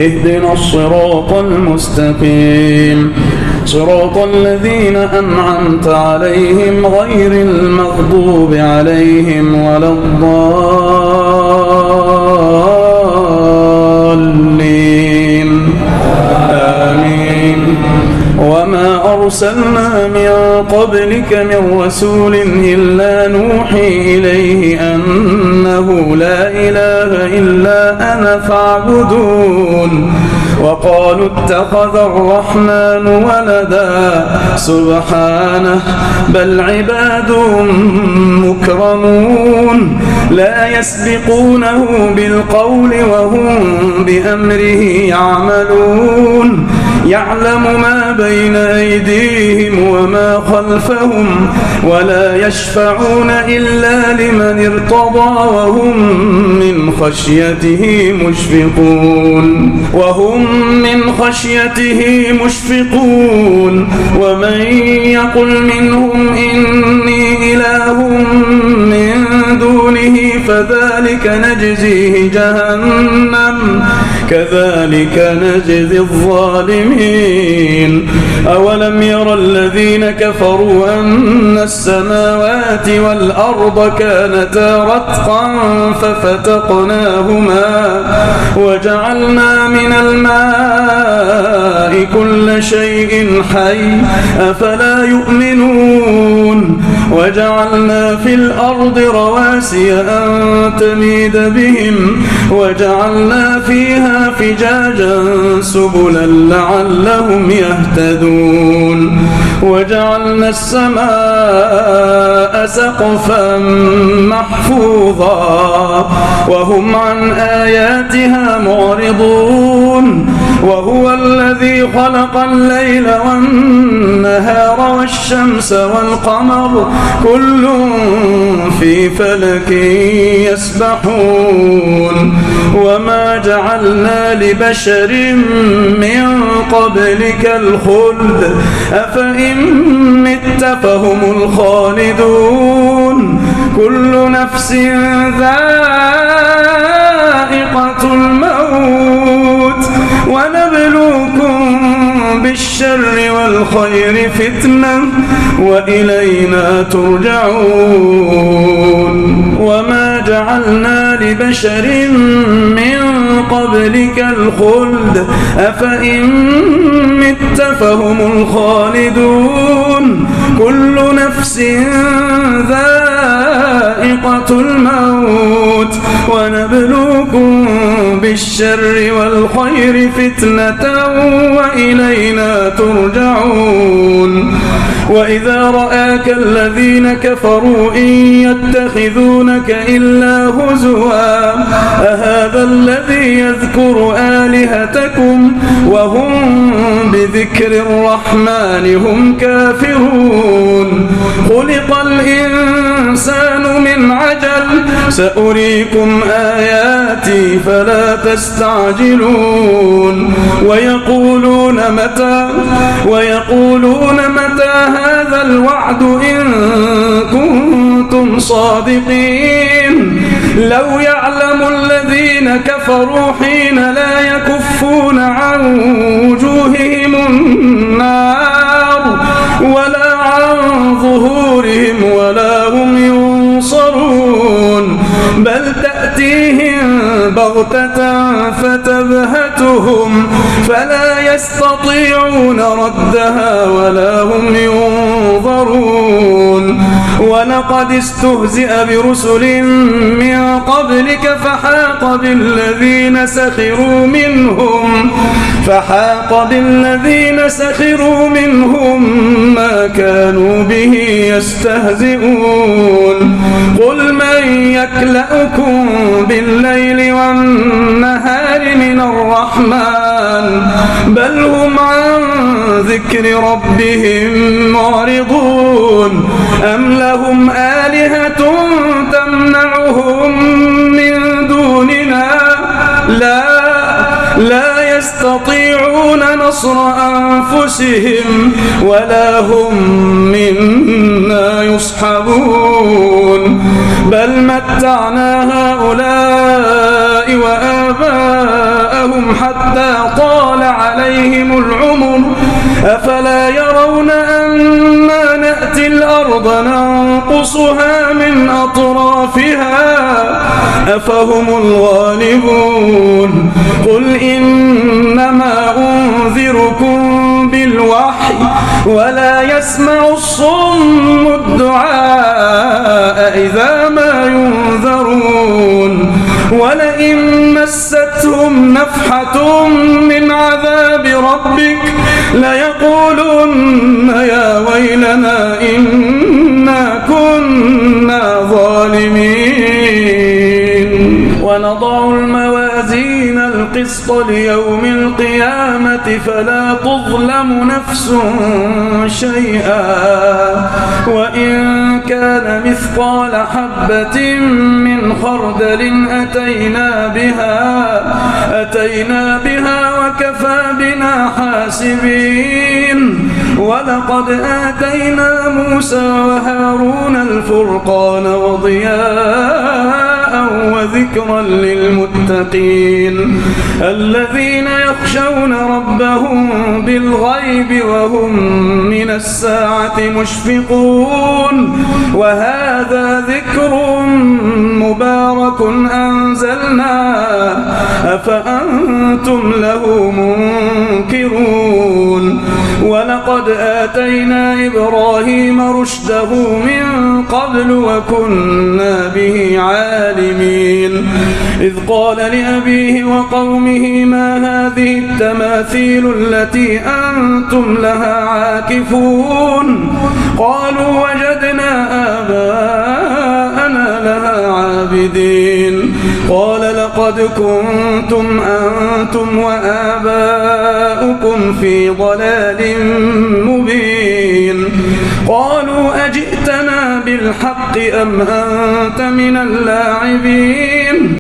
اهدنا الصراط المستقيم صراط الذين أنعمت عليهم غير المغضوب عليهم ولا الضالين آمين. وما أرسلنا من قبلك من رسول إلا نوحي إليه أنه لا إله إلا أنا فاعبدون. وقالوا اتخذ الرحمن ولدا سبحانه بل عباد مكرمون لا يسبقونه بالقول وهم بأمره يعملون. يعلم ما بين أيديهم وما خلفهم ولا يشفعون إلا لمن ارتضى وهم من خشيته مشفقون ومن يقل منهم إني إله من دونه فذلك نجزيه جهنم كذلك نجزي الظالمين. أولم ير الذين كفروا أن السماوات والأرض كانتا رتقا ففتقناهما وجعلنا من الماء كل شيء حي أفلا يؤمنون. وجعلنا في الأرض رواسي أن تميد بهم وجعلنا فيها فجاجا سبلا لعلهم يهتدون. وجعلنا السماء سقفا محفوظا وهم عن آياتها معرضون. وهو الذي خلق الليل والنهار والشمس والقمر كل في فلك يسبحون. وما جعلنا لبشر من قبلك الخلد أفإن مت فهم الخالدون. كل نفس ذائقة الموت ونبلوكم بالشر والخير فتنة وإلينا ترجعون. وما جعلنا لبشر من قبلك الخلد أفإن مت فهم الخالدون. كل نفس ذائقة الموت ونبلوكم بالشر والخير فتنة وإلينا ترجعون. وإذا رآك الذين كفروا إن يتخذونك إلا هزوا أهذا الذي يذكر آلهتكم وهم بذكر الرحمن هم كافرون. خلق الإنسان من عجل سأريكم آياتي فلا تستعجلون. ويقولون متى هذا الوعد إن كنتم صادقين. لو يعلم الذين كفروا حين لا يكفون عن وجوههم النار ولا عن ظهورهم ولا هم ينصرون بل تأتيهم بغتة فتبهتهم فلا يستطيعون ردها ولا هم ينظرون. ولقد استهزئ برسل من قبلك فحاق بالذين سخروا منهم ما كانوا به يستهزئون. قل من يكلأكم بالليل والنهار من الرحمن بل هم عن ذكر ربهم معرضون. أم لهم آلهة تمنعهم من دوننا لا يستطيعون نصر أنفسهم ولا هم منا يصحبون. بل متعنا هؤلاء وآباءهم لهم حتى طال عليهم العمر أفلا يرون أنا نأتي الأرض ننقصها من أطرافها أفهم الغالبون قل إنما أنذركم بالوحي ولا يسمع الصم الدعاء إذا ما ينذرون ولئن مستهم نفحة من عذاب ربك ليقولن يا ويلنا إنا كنا ظالمين ونضع الموازين القسط ليوم القيامة فلا تظلم نفس شيئا وإن كان مثقال حبة من خردل أتينا بها وكفى بنا حاسبين ولقد آتينا موسى وهارون الفرقان وضياء وذكرا للمتقين الذين يخشون ربهم بالغيب وهم من الساعة مشفقون وهذا ذكر مبارك أنزلناه أفأنتم له منكرون ولقد آتينا إبراهيم رشده من قبل وكنا به عالمين إذ قال لأبيه وقومه ما هذه التماثيل التي أنتم لها عاكفون قالوا وجدنا آباءنا لها عابدين قال لقد كنتم أنتم وآباؤكم في ضلال مبين قالوا أجئتنا بالحق أم أنت من اللاعبين